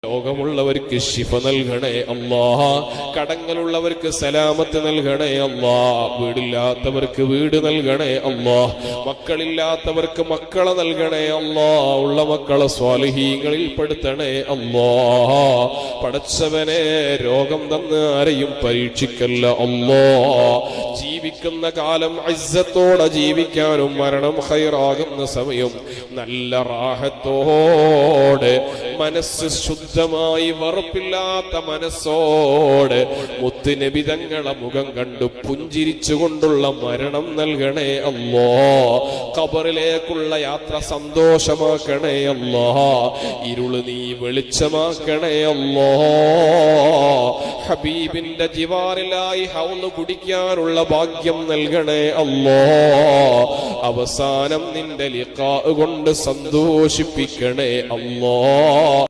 രോഗമുള്ളവർക്ക് ശിഫ നൽകണേ അല്ലാഹ്. കടങ്ങളുള്ളവർക്ക് സലാമത്ത് നൽകണേ അല്ലാഹ്. വീടില്ലാത്തവർക്ക് വീട് നൽകണേ അല്ലാഹ്. മക്കളില്ലാത്തവർക്ക് മക്കളെ നൽകണേ അല്ലാഹ്. ഉള്ള മക്കളെ സ്വാലിഹീങ്ങളിൽ പെടുത്തണേ അല്ലാഹ്. പടച്ചവനെ, രോഗം തന്ന് ആരെയും പരീക്ഷിക്കല്ല അല്ലാഹ്. ജീവിക്കുന്ന കാലം ഇസ്സത്തോടെ ജീവിക്കാനും മരണം ഖൈറാകുന്ന സമയം നല്ല റാഹത്തോടെ മനസ്സ് ശുദ്ധമായി വറുപ്പില്ലാത്ത മനസ്സോടെ മുത്തുനബി തങ്ങളെ മുഖം കണ്ടു പുഞ്ചിരിച്ചുകൊണ്ടുള്ള മരണം നൽകണേ അല്ലാഹ്. ഖബറിലേക്കുള്ള യാത്ര സന്തോഷമാക്കണേ അല്ലാഹ്. ഇരുള് നീ വെളിച്ചമാക്കണേ അല്ലാഹ്. ഹബീബിന്റെ ജിവാറിലായി ഹൗള് കുടിക്കാനുള്ള ഭാഗ്യം നൽകണേ അല്ലാഹ്. അവസാനം നിന്റെ ലിഖാ കൊണ്ട് സന്തോഷിപ്പിക്കണേ അല്ലാഹ്.